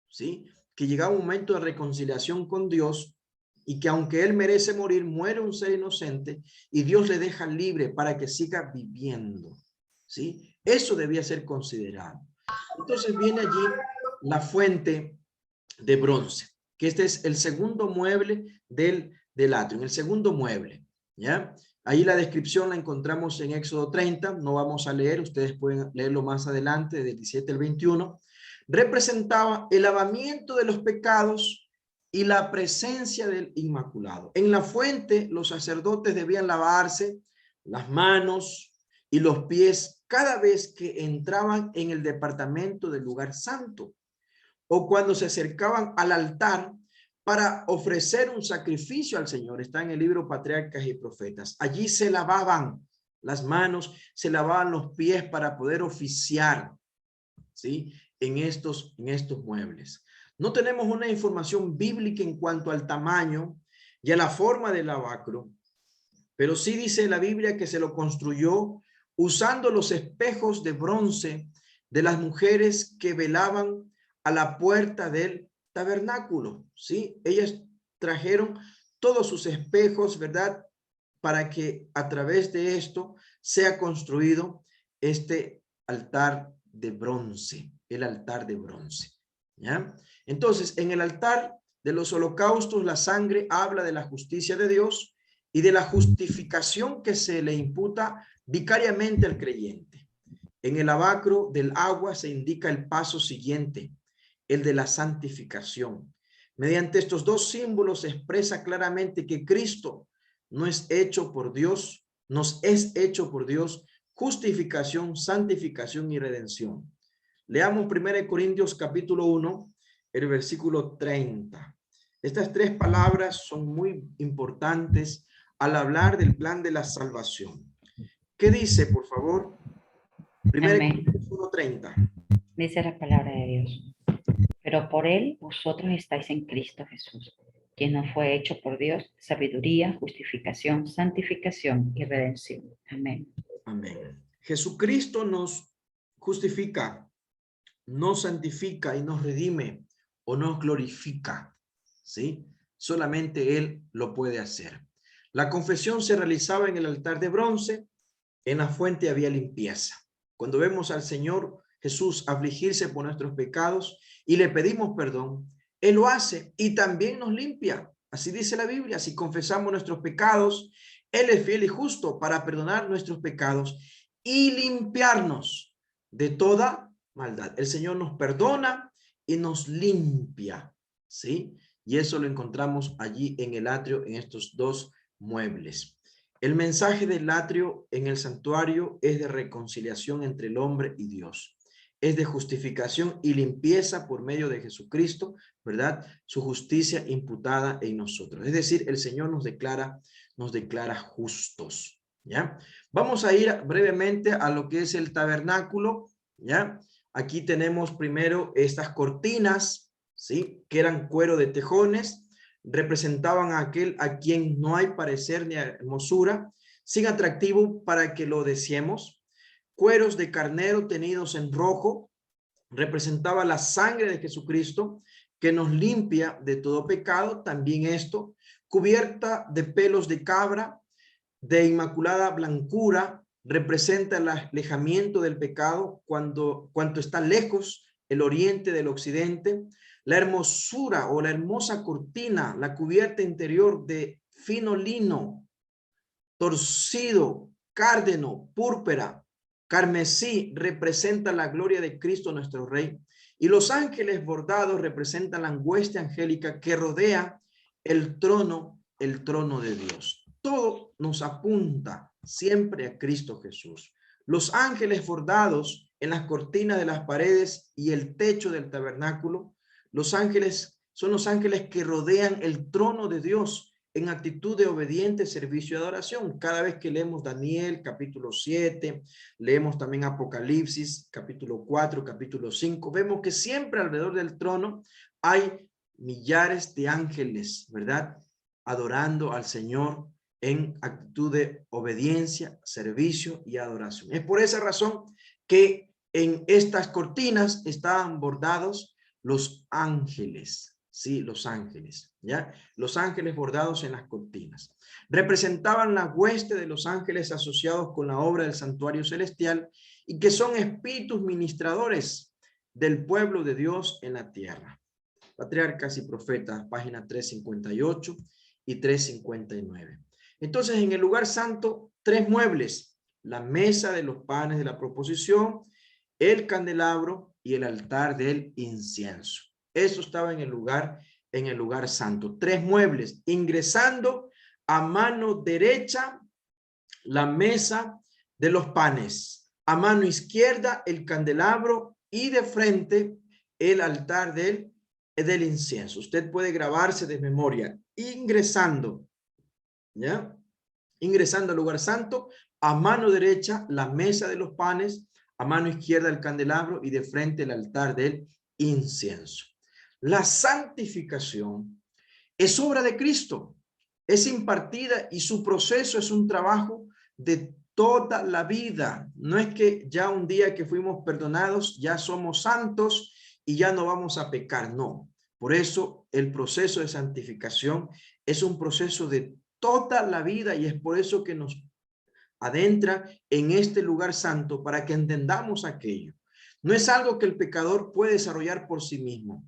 Speaker 1: ¿sí? Que llegaba un momento de reconciliación con Dios y que aunque él merece morir, muere un ser inocente y Dios le deja libre para que siga viviendo, ¿sí? Eso debía ser considerado. Entonces viene allí la fuente de bronce, que este es el segundo mueble del atrio, en el segundo mueble, ¿ya? Ahí la descripción la encontramos en Éxodo 30, no vamos a leer, ustedes pueden leerlo más adelante, del 17 al 21. Representaba el lavamiento de los pecados y la presencia del Inmaculado. En la fuente los sacerdotes debían lavarse las manos y los pies cada vez que entraban en el departamento del lugar santo o cuando se acercaban al altar para ofrecer un sacrificio al Señor. Está en el libro Patriarcas y Profetas. Allí se lavaban las manos, se lavaban los pies para poder oficiar, ¿sí? En estos muebles. No tenemos una información bíblica en cuanto al tamaño y a la forma del lavacro, pero sí dice la Biblia que se lo construyó usando los espejos de bronce de las mujeres que velaban a la puerta del tabernáculo, ¿sí? Ellas trajeron todos sus espejos, ¿verdad? Para que a través de esto sea construido este altar de bronce, el altar de bronce, ¿ya? Entonces, en el altar de los holocaustos, la sangre habla de la justicia de Dios y de la justificación que se le imputa vicariamente al creyente. En el lavacro del agua se indica el paso siguiente, el de la santificación. Mediante estos dos símbolos se expresa claramente que Cristo nos es hecho por Dios justificación, santificación y redención. Leamos 1 Corintios capítulo 1, el versículo 30. Estas tres palabras son muy importantes al hablar del plan de la salvación. ¿Qué dice, por favor? 1 Corintios 1:30.
Speaker 2: Dice la palabra de Dios. Pero por él vosotros estáis en Cristo Jesús, quien nos fue hecho por Dios sabiduría, justificación, santificación y redención. Amén.
Speaker 1: Amén. Jesucristo nos justifica, nos santifica y nos redime o nos glorifica, ¿sí? Solamente Él lo puede hacer. La confesión se realizaba en el altar de bronce, en la fuente había limpieza. Cuando vemos al Señor Jesús afligirse por nuestros pecados y le pedimos perdón, Él lo hace y también nos limpia. Así dice la Biblia, si confesamos nuestros pecados, Él es fiel y justo para perdonar nuestros pecados y limpiarnos de toda maldad. El Señor nos perdona y nos limpia, ¿sí? Y eso lo encontramos allí en el atrio, en estos dos muebles. El mensaje del atrio en el santuario es de reconciliación entre el hombre y Dios. Es de justificación y limpieza por medio de Jesucristo, ¿verdad? Su justicia imputada en nosotros. Es decir, el Señor nos declara justos, ¿ya? Vamos a ir brevemente a lo que es el tabernáculo, ¿ya? Aquí tenemos primero estas cortinas, ¿sí? Que eran cuero de tejones, representaban a aquel a quien no hay parecer ni hermosura, sin atractivo para que lo deseemos. Cueros de carnero tenidos en rojo, representaba la sangre de Jesucristo que nos limpia de todo pecado. También esto, cubierta de pelos de cabra, de inmaculada blancura, representa el alejamiento del pecado cuanto está lejos el oriente del occidente. La hermosura o la hermosa cortina, la cubierta interior de fino lino, torcido, cárdeno, púrpura, carmesí, representa la gloria de Cristo nuestro Rey. Y los ángeles bordados representan la hueste angélica que rodea el trono de Dios. Todo nos apunta siempre a Cristo Jesús. Los ángeles bordados en las cortinas de las paredes y el techo del tabernáculo, los ángeles son los ángeles que rodean el trono de Dios en actitud de obediente servicio y adoración. Cada vez que leemos Daniel, capítulo 7, leemos también Apocalipsis, capítulo 4, capítulo 5, vemos que siempre alrededor del trono hay millares de ángeles, ¿verdad? Adorando al Señor en actitud de obediencia, servicio y adoración. Es por esa razón que en estas cortinas estaban bordados los ángeles, sí, los ángeles, ¿ya? Los ángeles bordados en las cortinas. Representaban la hueste de los ángeles asociados con la obra del santuario celestial y que son espíritus ministradores del pueblo de Dios en la tierra. Patriarcas y Profetas, página 358 y 359. Entonces, en el lugar santo, tres muebles: la mesa de los panes de la proposición, el candelabro y el altar del incienso. Eso estaba en el lugar en el lugar santo. 3 muebles, ingresando a mano derecha la mesa de los panes, a mano izquierda el candelabro y de frente el altar del incienso. Usted puede grabarse de memoria, ingresando, ¿ya? Ingresando al lugar santo, a mano derecha la mesa de los panes, a mano izquierda el candelabro y de frente el altar del incienso. La santificación es obra de Cristo, es impartida y su proceso es un trabajo de toda la vida. No es que ya un día que fuimos perdonados ya somos santos y ya no vamos a pecar, no. Por eso el proceso de santificación es un proceso de toda la vida y es por eso que nos adentra en este lugar santo para que entendamos aquello. No es algo que el pecador puede desarrollar por sí mismo.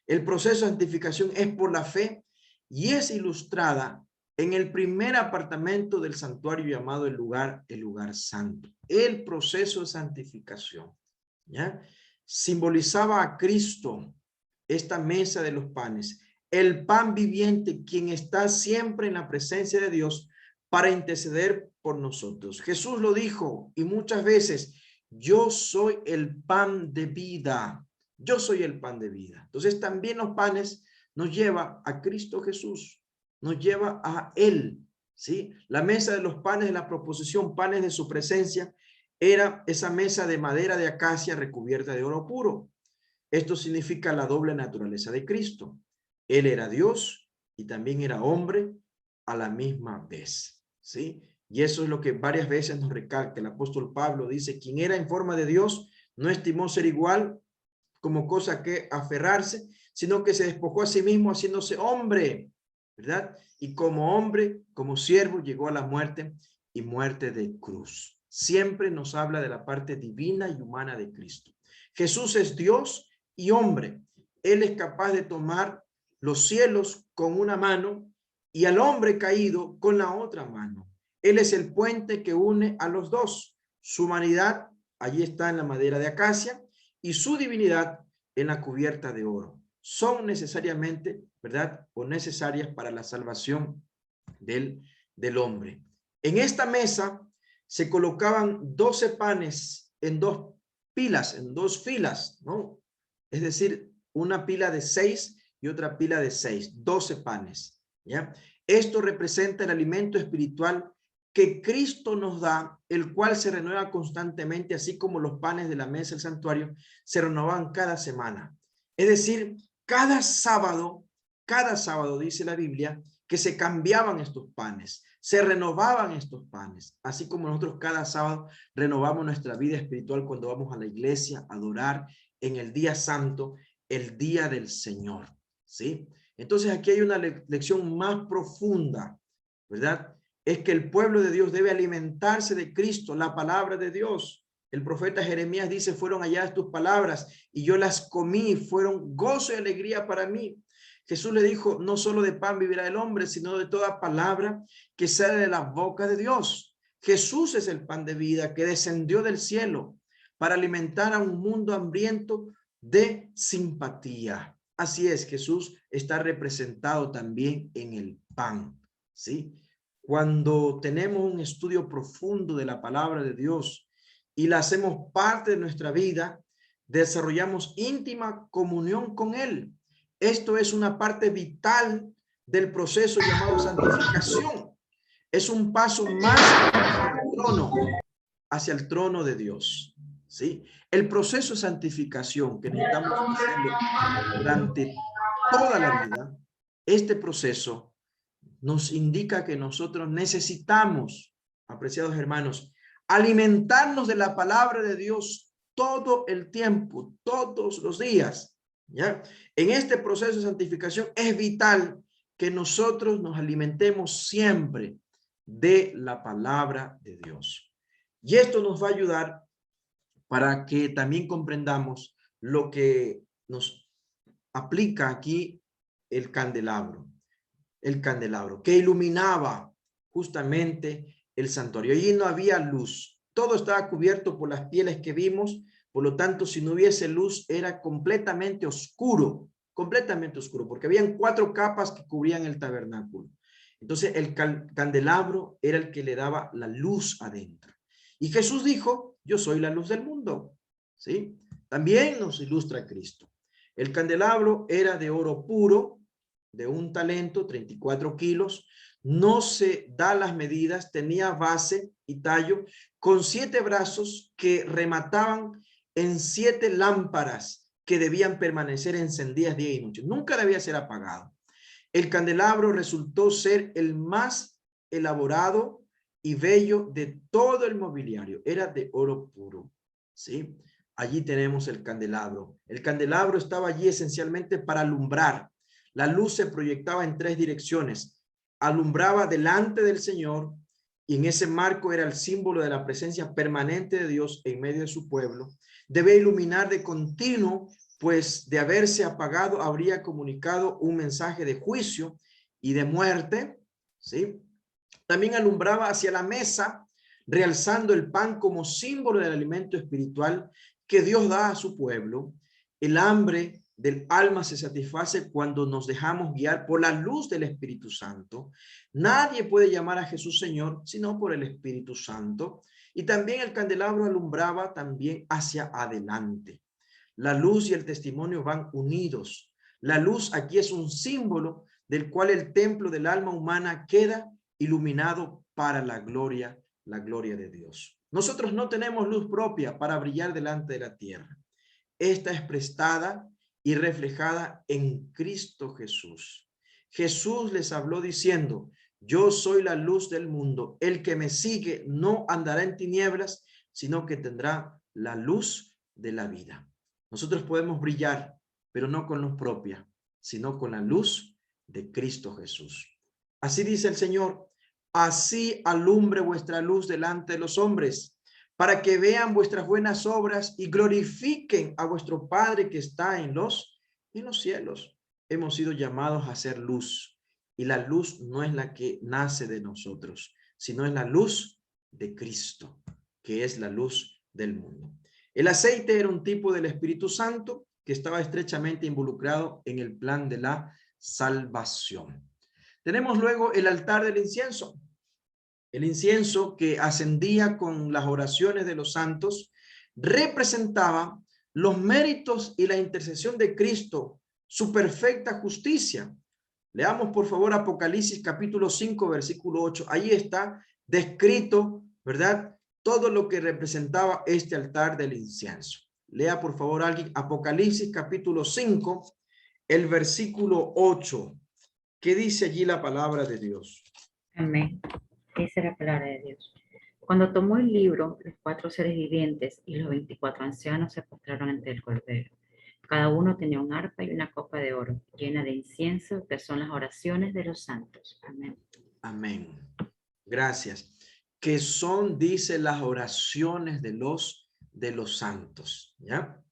Speaker 1: El proceso de santificación es por la fe y es ilustrada en el primer apartamento del santuario llamado el lugar santo. El proceso de santificación, ¿ya? Simbolizaba a Cristo, esta mesa de los panes, el pan viviente, quien está siempre en la presencia de Dios para interceder por nosotros. Jesús lo dijo y muchas veces, yo soy el pan de vida. Yo soy el pan de vida. Entonces también los panes nos lleva a Cristo Jesús, nos lleva a Él, ¿sí? La mesa de los panes de la proposición, panes de su presencia, era esa mesa de madera de acacia recubierta de oro puro. Esto significa la doble naturaleza de Cristo. Él era Dios y también era hombre a la misma vez, ¿sí? Y eso es lo que varias veces nos recalca. El apóstol Pablo dice, quien era en forma de Dios no estimó ser igual como cosa que aferrarse, sino que se despojó a sí mismo haciéndose hombre, ¿verdad? Y como hombre, como siervo, llegó a la muerte y muerte de cruz. Siempre nos habla de la parte divina y humana de Cristo. Jesús es Dios y hombre. Él es capaz de tomar los cielos con una mano y al hombre caído con la otra mano. Él es el puente que une a los dos. Su humanidad allí está en la madera de acacia y su divinidad en la cubierta de oro. Son necesariamente, ¿verdad? O necesarias para la salvación del hombre. En esta mesa se colocaban 12 panes en 2 pilas, en 2 filas, ¿no? Es decir, una pila de 6 y otra pila de 6, 12 panes, ¿ya? Esto representa el alimento espiritual que Cristo nos da, el cual se renueva constantemente, así como los panes de la mesa del santuario se renovaban cada semana. Es decir, cada sábado dice la Biblia, que se cambiaban estos panes, se renovaban estos panes, así como nosotros cada sábado renovamos nuestra vida espiritual cuando vamos a la iglesia a adorar en el día santo, el día del Señor, ¿sí? Entonces aquí hay una lección más profunda, ¿verdad? Es que el pueblo de Dios debe alimentarse de Cristo, la palabra de Dios. El profeta Jeremías dice, fueron halladas tus palabras y yo las comí, fueron gozo y alegría para mí. Jesús le dijo, no solo de pan vivirá el hombre, sino de toda palabra que sale de la boca de Dios. Jesús es el pan de vida que descendió del cielo para alimentar a un mundo hambriento de simpatía. Así es, Jesús está representado también en el pan, ¿sí? Cuando tenemos un estudio profundo de la palabra de Dios y la hacemos parte de nuestra vida, desarrollamos íntima comunión con Él. Esto es una parte vital del proceso llamado santificación. Es un paso más hacia el trono de Dios, ¿sí? El proceso de santificación que necesitamos hacerlo durante toda la vida, este proceso nos indica que nosotros necesitamos, apreciados hermanos, alimentarnos de la palabra de Dios todo el tiempo, todos los días, ¿ya? En este proceso de santificación es vital que nosotros nos alimentemos siempre de la palabra de Dios. Y esto nos va a ayudar para que también comprendamos lo que nos aplica aquí el candelabro que iluminaba justamente el santuario. Allí no había luz, todo estaba cubierto por las pieles que vimos, por lo tanto, si no hubiese luz, era completamente oscuro, completamente oscuro, porque habían 4 capas que cubrían el tabernáculo. Entonces el candelabro era el que le daba la luz adentro. Y Jesús dijo, yo soy la luz del mundo. ¿Sí? También nos ilustra Cristo. El candelabro era de oro puro, de 1 talento, 34 kilos. No se da las medidas, tenía base y tallo, con 7 brazos que remataban en 7 lámparas que debían permanecer encendidas día y noche. Nunca debía ser apagado. El candelabro resultó ser el más elaborado y bello de todo el mobiliario. Era de oro puro. ¿Sí? Allí tenemos el candelabro. El candelabro estaba allí esencialmente para alumbrar. La luz se proyectaba en 3 direcciones. Alumbraba delante del Señor, y en ese marco era el símbolo de la presencia permanente de Dios en medio de su pueblo. Debe iluminar de continuo, pues de haberse apagado habría comunicado un mensaje de juicio y de muerte. ¿Sí? También alumbraba hacia la mesa, realzando el pan como símbolo del alimento espiritual que Dios da a su pueblo. El hambre del alma se satisface cuando nos dejamos guiar por la luz del Espíritu Santo. Nadie puede llamar a Jesús Señor sino por el Espíritu Santo. Y también el candelabro alumbraba también hacia adelante. La luz y el testimonio van unidos. La luz aquí es un símbolo del cual el templo del alma humana queda iluminado para la gloria de Dios. Nosotros no tenemos luz propia para brillar delante de la tierra. Esta es prestada y reflejada en Cristo Jesús. Jesús les habló diciendo, yo soy la luz del mundo. El que me sigue no andará en tinieblas, sino que tendrá la luz de la vida. Nosotros podemos brillar, pero no con luz propia, sino con la luz de Cristo Jesús. Así dice el Señor, así alumbre vuestra luz delante de los hombres, para que vean vuestras buenas obras y glorifiquen a vuestro Padre que está en los cielos. Hemos sido llamados a ser luz, y la luz no es la que nace de nosotros, sino es la luz de Cristo, que es la luz del mundo. El aceite era un tipo del Espíritu Santo que estaba estrechamente involucrado en el plan de la salvación. Tenemos luego el altar del incienso. El incienso que ascendía con las oraciones de los santos representaba los méritos y la intercesión de Cristo, su perfecta justicia. Leamos por favor Apocalipsis capítulo 5, versículo 8. Ahí está descrito, ¿verdad?, todo lo que representaba este altar del incienso. Lea por favor alguien Apocalipsis capítulo 5, el versículo 8. ¿Qué dice allí la palabra de Dios?
Speaker 2: Amén. Esa es la palabra de Dios. Cuando tomó el libro, los 4 seres vivientes y los 24 ancianos se postraron ante el Cordero. Cada uno tenía un arpa y una copa de oro llena de incienso, que son las oraciones de los santos. Amén.
Speaker 1: Amén. Gracias. Que son, dice, las oraciones de los santos. ¿Ya?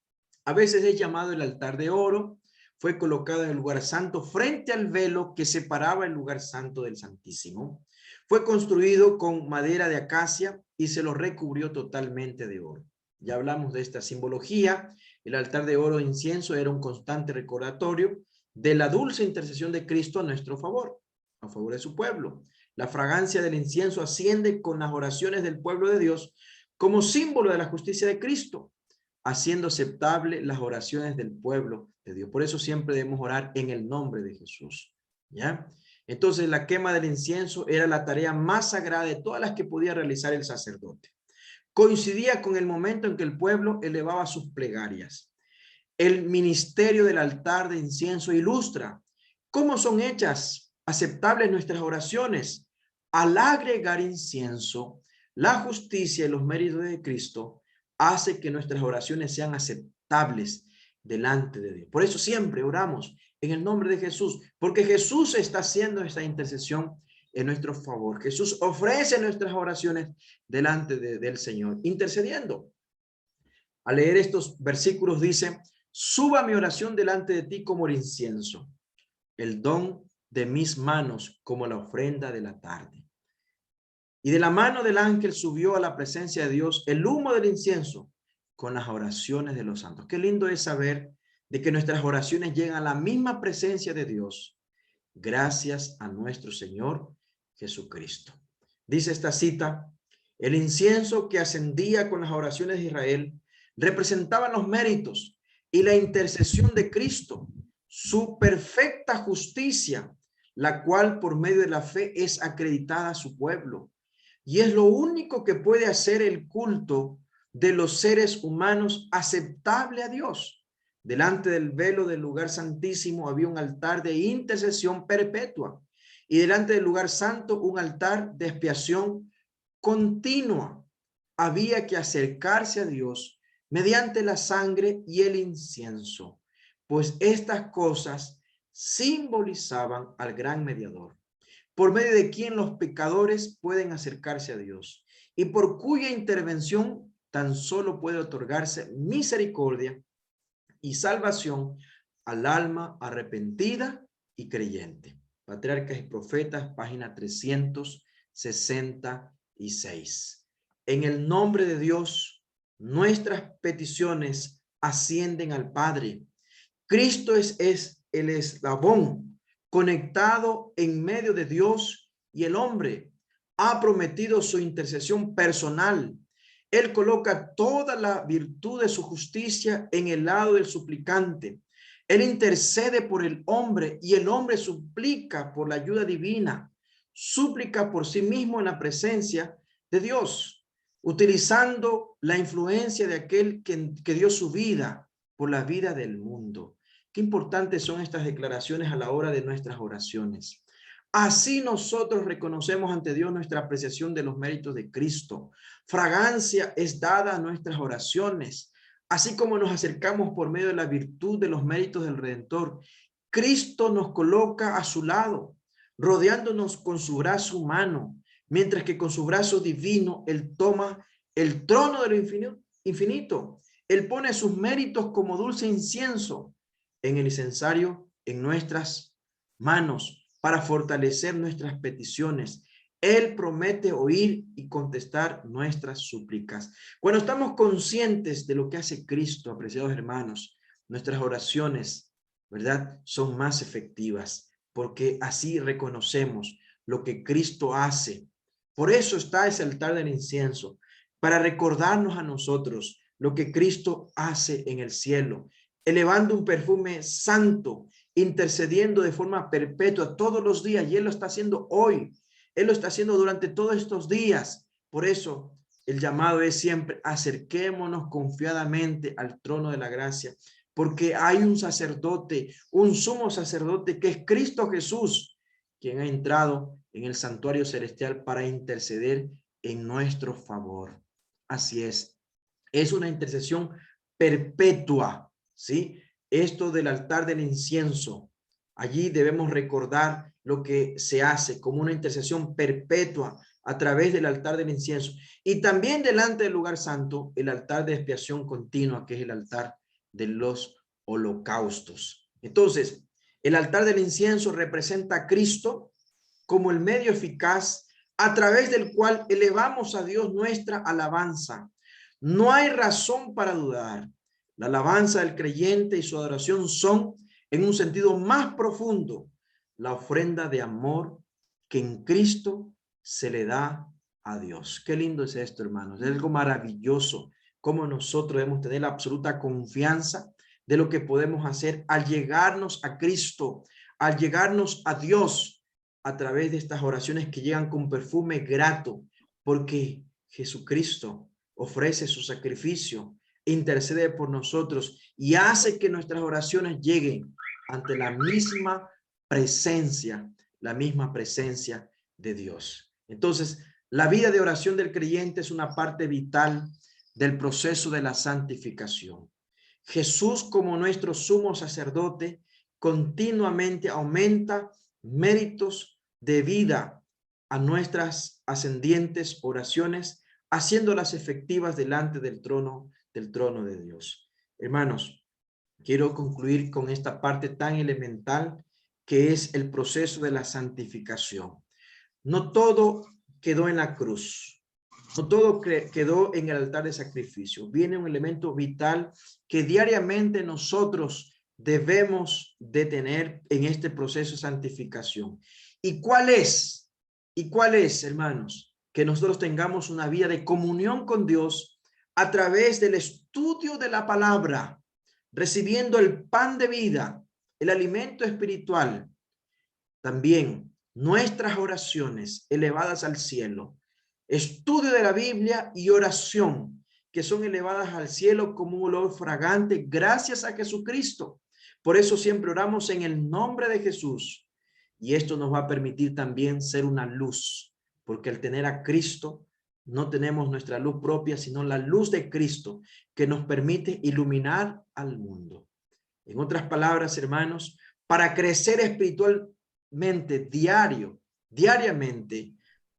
Speaker 1: A veces es llamado el altar de oro. Fue colocado en el lugar santo frente al velo que separaba el lugar santo del Santísimo. Fue construido con madera de acacia y se lo recubrió totalmente de oro. Ya hablamos de esta simbología. El altar de oro e incienso era un constante recordatorio de la dulce intercesión de Cristo a nuestro favor, a favor de su pueblo. La fragancia del incienso asciende con las oraciones del pueblo de Dios como símbolo de la justicia de Cristo, haciendo aceptable las oraciones del pueblo de Dios. Por eso siempre debemos orar en el nombre de Jesús. ¿Ya? Entonces la quema del incienso era la tarea más sagrada de todas las que podía realizar el sacerdote. Coincidía con el momento en que el pueblo elevaba sus plegarias. El ministerio del altar de incienso ilustra cómo son hechas aceptables nuestras oraciones. Al agregar incienso, la justicia y los méritos de Cristo hace que nuestras oraciones sean aceptables delante de Dios. Por eso siempre oramos en el nombre de Jesús, porque Jesús está haciendo esta intercesión en nuestro favor. Jesús ofrece nuestras oraciones delante del Señor, intercediendo. Al leer estos versículos dice, suba mi oración delante de ti como el incienso, el don de mis manos como la ofrenda de la tarde. Y de la mano del ángel subió a la presencia de Dios el humo del incienso con las oraciones de los santos. Qué lindo es saber de que nuestras oraciones llegan a la misma presencia de Dios, gracias a nuestro Señor Jesucristo. Dice esta cita: el incienso que ascendía con las oraciones de Israel representaba los méritos y la intercesión de Cristo, su perfecta justicia, la cual por medio de la fe es acreditada a su pueblo. Y es lo único que puede hacer el culto de los seres humanos aceptable a Dios. Delante del velo del lugar santísimo había un altar de intercesión perpetua, y delante del lugar santo un altar de expiación continua. Había que acercarse a Dios mediante la sangre y el incienso, pues estas cosas simbolizaban al gran mediador, por medio de quien los pecadores pueden acercarse a Dios y por cuya intervención tan solo puede otorgarse misericordia y salvación al alma arrepentida y creyente. Patriarcas y Profetas, página 366. En el nombre de Dios, nuestras peticiones ascienden al Padre. Cristo es el eslabón conectado en medio de Dios y el hombre. Ha prometido su intercesión personal. Él coloca toda la virtud de su justicia en el lado del suplicante. Él intercede por el hombre y el hombre suplica por la ayuda divina. Súplica por sí mismo en la presencia de Dios, utilizando la influencia de aquel que dio su vida por la vida del mundo. Qué importantes son estas declaraciones a la hora de nuestras oraciones. Así nosotros reconocemos ante Dios nuestra apreciación de los méritos de Cristo. Fragancia es dada a nuestras oraciones, así como nos acercamos por medio de la virtud de los méritos del Redentor. Cristo nos coloca a su lado, rodeándonos con su brazo humano, mientras que con su brazo divino Él toma el trono de lo infinito. Él pone sus méritos como dulce incienso en el incensario en nuestras manos para fortalecer nuestras peticiones. Él promete oír y contestar nuestras súplicas. Cuando estamos conscientes de lo que hace Cristo, apreciados hermanos, nuestras oraciones, ¿verdad?, son más efectivas, porque así reconocemos lo que Cristo hace. Por eso está ese altar del incienso, para recordarnos a nosotros lo que Cristo hace en el cielo, elevando un perfume santo, intercediendo de forma perpetua todos los días, y Él lo está haciendo hoy. Él lo está haciendo durante todos estos días. Por eso el llamado es siempre: acerquémonos confiadamente al trono de la gracia, porque hay un sacerdote, un sumo sacerdote, que es Cristo Jesús, quien ha entrado en el santuario celestial para interceder en nuestro favor. Así es una intercesión perpetua, ¿sí? Esto del altar del incienso, allí debemos recordar lo que se hace como una intercesión perpetua a través del altar del incienso, y también delante del lugar santo, el altar de expiación continua, que es el altar de los holocaustos. Entonces, el altar del incienso representa a Cristo como el medio eficaz a través del cual elevamos a Dios nuestra alabanza. No hay razón para dudar. La alabanza del creyente y su adoración son, en un sentido más profundo, la ofrenda de amor que en Cristo se le da a Dios. Qué lindo es esto, hermanos. Es algo maravilloso, cómo nosotros debemos tener la absoluta confianza de lo que podemos hacer al llegarnos a Cristo, al llegarnos a Dios a través de estas oraciones que llegan con perfume grato, porque Jesucristo ofrece su sacrificio, intercede por nosotros y hace que nuestras oraciones lleguen ante la misma presencia de Dios. Entonces, la vida de oración del creyente es una parte vital del proceso de la santificación. Jesús, como nuestro sumo sacerdote, continuamente aumenta méritos de vida a nuestras ascendientes oraciones, haciéndolas efectivas delante del trono de Dios. Hermanos, quiero concluir con esta parte tan elemental que es el proceso de la santificación. No todo quedó en la cruz, no todo quedó en el altar de sacrificio. Viene un elemento vital que diariamente nosotros debemos de tener en este proceso de santificación. ¿Y cuál es? ¿Y cuál es, hermanos? Que nosotros tengamos una vida de comunión con Dios a través del estudio de la palabra, recibiendo el pan de vida, el alimento espiritual. También nuestras oraciones elevadas al cielo, estudio de la Biblia y oración, que son elevadas al cielo como un olor fragante gracias a Jesucristo. Por eso siempre oramos en el nombre de Jesús. Y esto nos va a permitir también ser una luz, porque al tener a Cristo no tenemos nuestra luz propia, sino la luz de Cristo que nos permite iluminar al mundo. En otras palabras, hermanos, para crecer espiritualmente diariamente,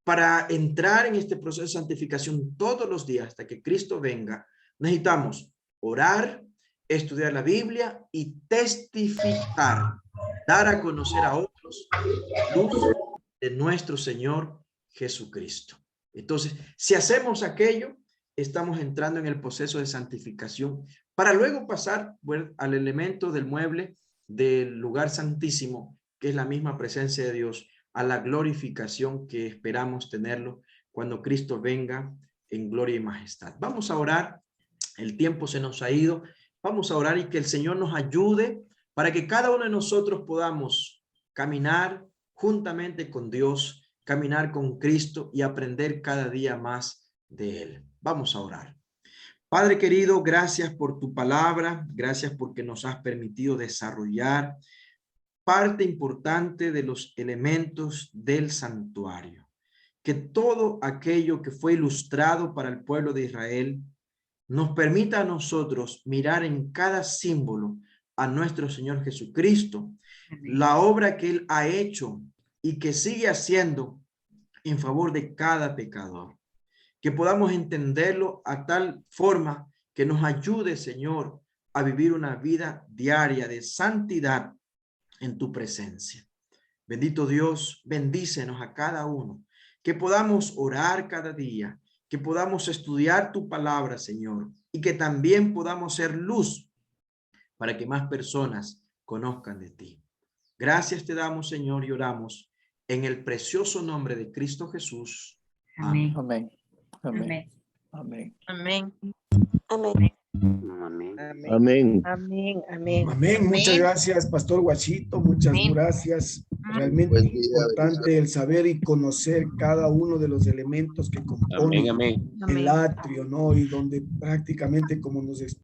Speaker 1: para entrar en este proceso de santificación todos los días hasta que Cristo venga, necesitamos orar, estudiar la Biblia y testificar, dar a conocer a otros la luz de nuestro Señor Jesucristo. Entonces, si hacemos aquello, estamos entrando en el proceso de santificación para luego pasar, bueno, al elemento del mueble del lugar santísimo, que es la misma presencia de Dios, a la glorificación que esperamos tenerlo cuando Cristo venga en gloria y majestad. Vamos a orar, el tiempo se nos ha ido, vamos a orar y que el Señor nos ayude para que cada uno de nosotros podamos caminar juntamente con Dios, caminar con Cristo y aprender cada día más de Él. Vamos a orar. Padre querido, gracias por tu palabra, gracias porque nos has permitido desarrollar parte importante de los elementos del santuario. Que todo aquello que fue ilustrado para el pueblo de Israel nos permita a nosotros mirar en cada símbolo a nuestro Señor Jesucristo, la obra que Él ha hecho y que sigue haciendo en favor de cada pecador. Que podamos entenderlo a tal forma que nos ayude, Señor, a vivir una vida diaria de santidad en tu presencia. Bendito Dios, bendícenos a cada uno, que podamos orar cada día, que podamos estudiar tu palabra, Señor, y que también podamos ser luz para que más personas conozcan de ti. Gracias te damos, Señor, y oramos en el precioso nombre de Cristo Jesús. Amén.
Speaker 3: Amén. Amén. Amén.
Speaker 7: Amén.
Speaker 5: Amén.
Speaker 6: Amén.
Speaker 8: Amén, amén.
Speaker 12: Amén. Muchas gracias, Pastor Guachito. Muchas gracias. Realmente
Speaker 6: Buen
Speaker 12: es
Speaker 6: día,
Speaker 12: importante el saber y conocer cada uno de los elementos que componen
Speaker 4: Amén, amén.
Speaker 12: el atrio, ¿no? Y donde prácticamente, como nos